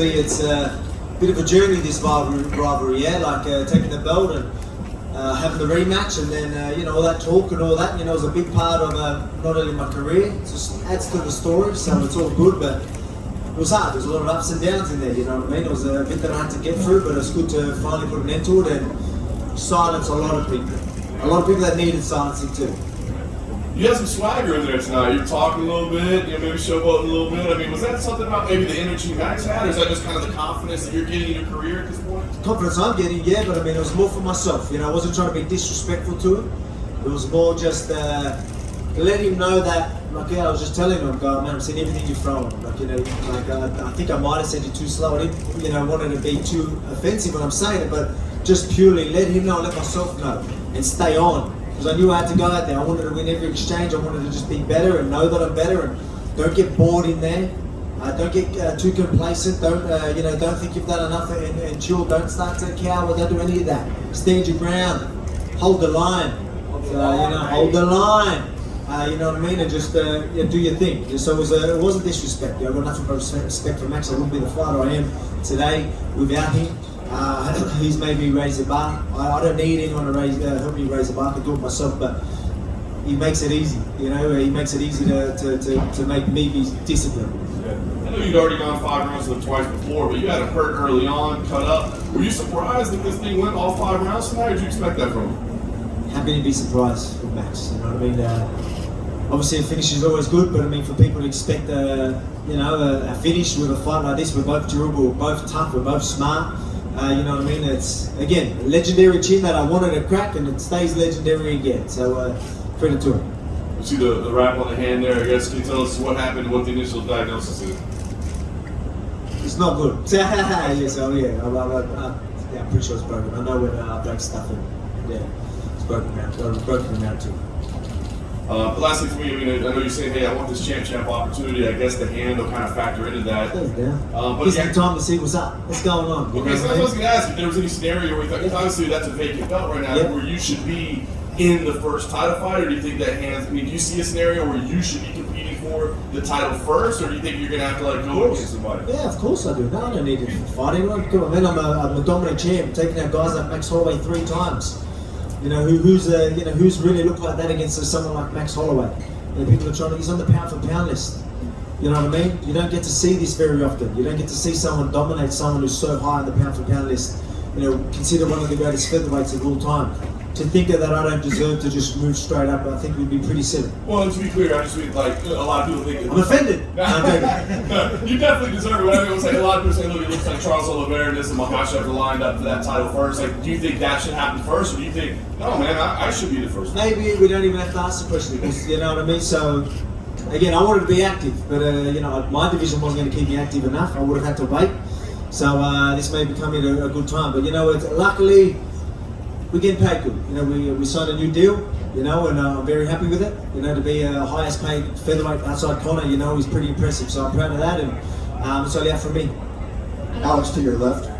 basically it's a bit of a journey, this rivalry, yeah, like taking the belt and having the rematch, and then you know, all that talk and all that, you know, is a big part of not only my career, it just adds to the story, so it's all good, but it was hard. There's a lot of ups and downs in there, you know what I mean? It was a bit that I had to get through, but it's good to finally put an end to it and silence a lot of people. A lot of people that needed silencing too. You had some swagger in there tonight. You're talking a little bit, you know, maybe showboating a little bit. I mean, was that something about maybe the energy Max had, or is that just kind of the confidence that you're getting in your career at this point? Confidence I'm getting, yeah, but I mean, it was more for myself. You know, I wasn't trying to be disrespectful to him. It was more just let him know that, like, yeah, I was just telling him, man, I've seen everything you've thrown. Like, you know, like I think I might have said you too slow. I didn't, you know, wanted to be too offensive when I'm saying it, but just purely let him know, let myself know, and stay on. Because I knew I had to go out there. I wanted to win every exchange. I wanted to just be better and know that I'm better, and don't get bored in there. Don't get too complacent. Don't you know? Don't think you've done enough and chill. Don't start to cower. Don't do any of that. Stand your ground. Hold the line. You know, hold the line. You know what I mean? And just yeah, do your thing. So it wasn't disrespect. I've got nothing but respect for Max. I wouldn't be the fighter I am today without him. He's made me raise the bar. I don't need anyone to help me raise the bar. I can do it myself, but he makes it easy. You know, he makes it easy to make me be disciplined. Yeah. I know you'd already gone 5 rounds with him twice before, but you had him hurt early on, cut up. Were you surprised that this thing went all 5 rounds tonight, or did you expect that from him? Happy to be surprised with Max. You know what I mean? Obviously, a finish is always good, but I mean, for people to expect you know, a finish with a fight like this, we're both durable, we're both tough, we're both smart. You know what I mean? It's, again, a legendary chin that I wanted to crack, and it stays legendary again. So, credit to him. You see the wrap on the hand there, I guess. Can you tell us what happened, what the initial diagnosis is? It's not good. Yes, oh yeah. I'm pretty sure it's broken. I know when I break stuff, and yeah, it's broken now. It's broken now too. Lastly for me, I mean, I know you're saying, hey, I want this champ opportunity. I guess the hand will kind of factor into that. But it's the time to see what's up, what's going on. Okay, so I was going to ask if there was any scenario where you thought, obviously that's a vacant belt right now, where you should be in the first title fight, or do you think that hands, I mean, do you see a scenario where you should be competing for the title first, or do you think you're going to have to let it go against somebody? Yeah, of course I do. No, I don't need to fight anyone. I mean, I'm a dominant champ, taking out guys like Max Holloway 3 times. You know, who's really looked like that against someone like Max Holloway? You know, people are trying to, he's on the pound for pound list. You know what I mean? You don't get to see this very often. You don't get to see someone dominate someone who's so high on the pound for pound list. You know, considered one of the greatest featherweights of all time. To think that I don't deserve to just move straight up, I think would be pretty silly. Well, to be clear, I just mean, like, a lot of people think... I'm offended. You definitely deserve it. But I mean, like, a lot of people say, look, it looks like Charles Oliveira and this and Makhachev are lined up for that title first. Like, do you think that should happen first, or do you think, no, man, I should be the first? Maybe we don't even have to ask the question, because, you know what I mean? So, again, I wanted to be active, but, you know, my division wasn't going to keep me active enough. I would have had to wait. So, this may be coming at a good time. But, you know, luckily, we're getting paid good. You know, we signed a new deal, you know, and I'm very happy with it. You know, to be a highest paid featherweight outside Conor, you know, he's pretty impressive. So I'm proud of that, and it's only out for me. Alex, to your left.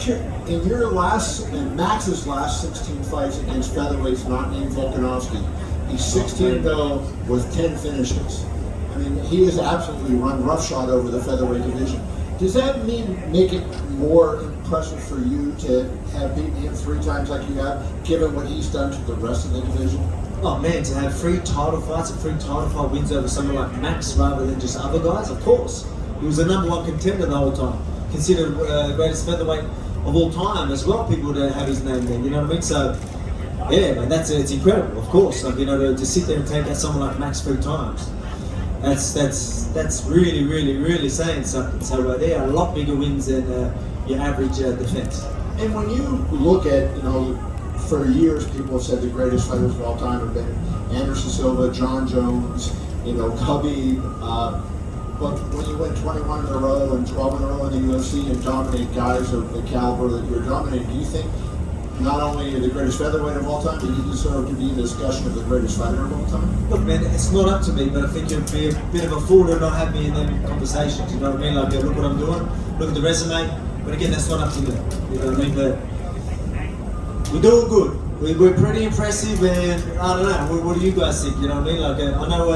In Max's last 16 fights against featherweights not named Volkanovski, he's 16-0 with 10 finishes. I mean, he has absolutely run roughshod over the featherweight division. Does that make it more impressive for you to have beaten him 3 times like you have, given what he's done to the rest of the division? Oh man, to have 3 title fights and 3 title fight wins over someone like Max rather than just other guys, of course. He was the #1 contender the whole time. Considered greatest featherweight of all time as well, people would have his name there, you know what I mean? So, yeah man, it's incredible, of course. Like, you know, to sit there and take out someone like Max 3 times. That's really saying something. So they are a lot bigger wins than your average defense. And when you look at, you know, for years people have said the greatest fighters of all time have been Anderson Silva, John Jones, you know, Khabib. But when you win 21 in a row and 12 in a row in the UFC and dominate guys of the caliber that you're dominating, do you think not only the greatest featherweight of all time, but you deserve to be in the discussion of the greatest fighter of all time? Look, man, it's not up to me, but I think you'd be a bit of a fool to not have me in them conversations. You know what I mean? Like, look what I'm doing, look at the resume. But again, that's not up to me. You know what I mean? But we're doing good. We're pretty impressive, and I don't know. What do you guys think? You know what I mean? Like, I know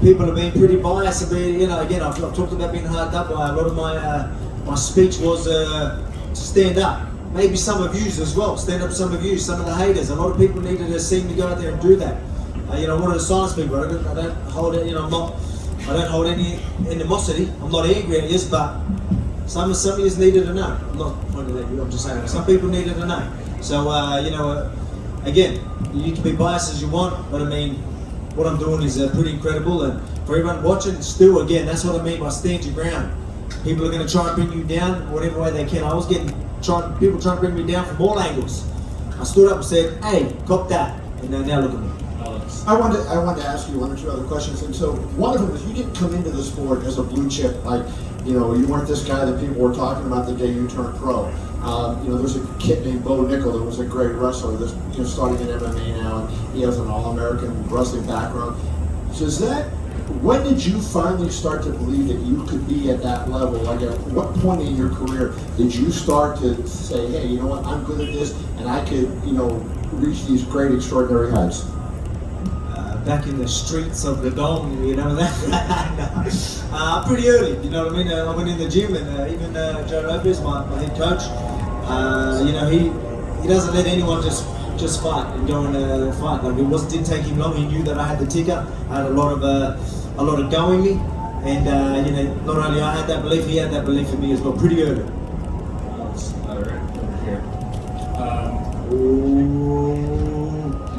people have been pretty biased. Have been, you know, again, I've talked about being hard up. A lot of my speech was to stand up. Maybe some of you as well. Stand up, some of you, some of the haters. A lot of people needed to see me go out there and do that. You know, I wanted to silence people. I don't hold it. You know, I don't hold any animosity. I'm not angry at you, but some of you needed to know. I'm not pointing at you. I'm just saying some people needed to know. So you know, again, you can be biased as you want, but I mean, what I'm doing is pretty incredible. And for everyone watching, still, again, that's what I mean by stand your ground. People are going to try and bring you down whatever way they can. I was getting people trying to bring me down from all angles. I stood up and said, "Hey, cop that," and now look at me. I wanted to ask you one or two other questions, and so one of them is you didn't come into the sport as a blue chip, like, you know, you weren't this guy that people were talking about the day you turned pro. You know, there's a kid named Bo Nickel that was a great wrestler that's, you know, starting in MMA now, and he has an All-American wrestling background. So is that, when did you finally start to believe that you could be at that level? Like, at what point in your career did you start to say, hey, you know what, I'm good at this, and I could, you know, reach these great, extraordinary heights? Back in the streets of the Dome, you know that. Pretty early, you know what I mean. I went in the gym, and even Joe Lopez, my head coach, you know, he doesn't let anyone just fight and go and fight. Like, it didn't take him long. He knew that I had the ticker. I had a lot of go in me, and you know, not only I had that belief, he had that belief in me as well. Pretty early. All right, over here.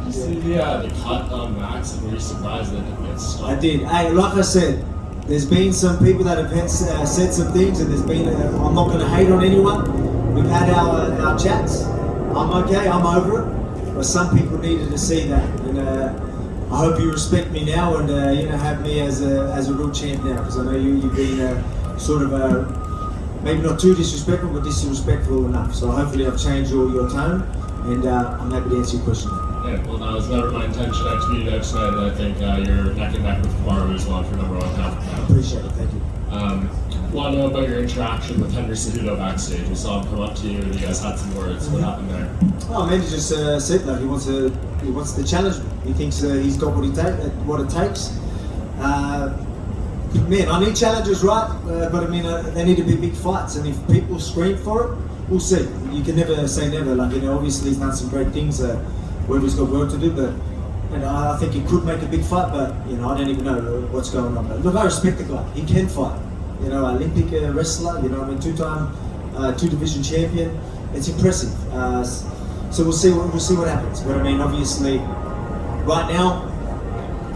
Did you see the cut on Max, and were you surprised that it didn't get stopped? I did. Hey, like I said, there's been some people that have said some things, and there's been. I'm not going to hate on anyone. We've had our chats. I'm okay. I'm over it. But some people needed to see that, and I hope you respect me now, and you know, have me as a real champ now, because I know you've been sort of maybe not too disrespectful, but disrespectful enough. So hopefully I've changed your tone, and I'm happy to answer your question. Yeah, well, that was never my intention to meet you out tonight, and I think you're neck and neck with Kamaru as well for #1 now. I appreciate it, thank you. Want to know about your interaction with Henry Cejudo backstage? We saw him come up to you, and you guys had some words. What happened there? Oh, man, he just said that he wants to challenge me. He thinks he's got what it takes. Man, I need challenges, right? But I mean, they need to be big fights, and if people scream for it, we'll see. You can never say never. Like, you know, obviously he's done some great things. Whether he's got work to do, but you know, I think he could make a big fight, but you know, I don't even know what's going on. But look, I respect the guy. He can fight. You know, Olympic wrestler. You know, I mean, two-time, two-division champion. It's impressive. So we'll see what happens. But I mean, obviously, right now,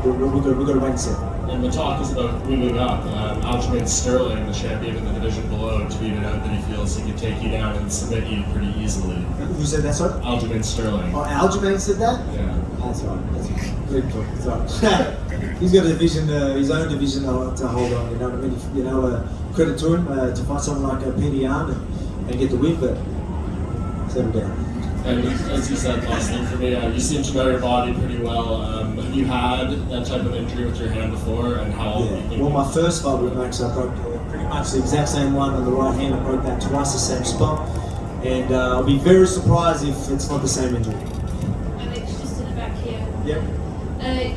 we've got to wait and see. And the talk is about moving up. Aljamain Sterling, the champion in the division below, tweeted out that he feels he could take you down and submit you pretty easily. Who said that, sorry? Aljamain Sterling. Oh, Aljamain said that? Yeah. That's right. That's right. It's right. He's got a division, his own division to hold on. You know what I mean? You know, credit to him to fight someone like Peter Yan and get the win, but settle down. And as you said, last thing for me, you seem to know your body pretty well. Have you had that type of injury with your hand before, and how long do you think? Well, my first fight with Max, I broke pretty much the exact same one on the right hand. I broke that twice, the same spot, and I'll be very surprised if it's not the same injury. Alex, just in the back here. Yep.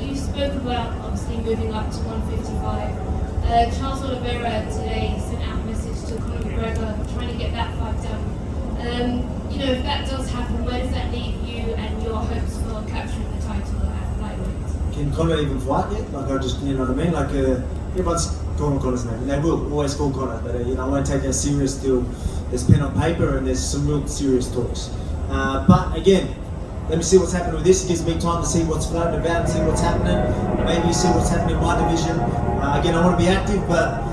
You spoke about obviously moving up to 155. Charles Oliveira today sent out a message to Conor McGregor trying to get that fight done. You know, if that does happen, where does that leave you and your hopes for capturing the title at lightweight? Can Conor even fight yet? Like, I just, you know what I mean? Like, everyone's calling Conor's name, and they will always call Conor, but you know, I won't take that serious till there's pen on paper and there's some real serious talks. But again, let me see what's happening with this. It gives me time to see what's floating about and see what's happening. Maybe see what's happening in my division. Again, I want to be active, but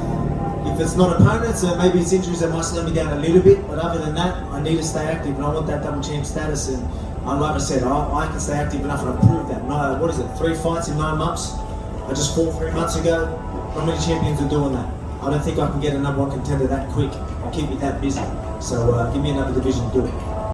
if it's not opponents, maybe it's injuries that might slow me down a little bit. But other than that, I need to stay active, and I want that double champ status. And like I said, I can stay active enough, and I've proved that. No, what is it? 3 fights in 9 months. I just fought 3 months ago. Not many champions are doing that. I don't think I can get a #1 contender that quick and keep me that busy. So give me another division to do it.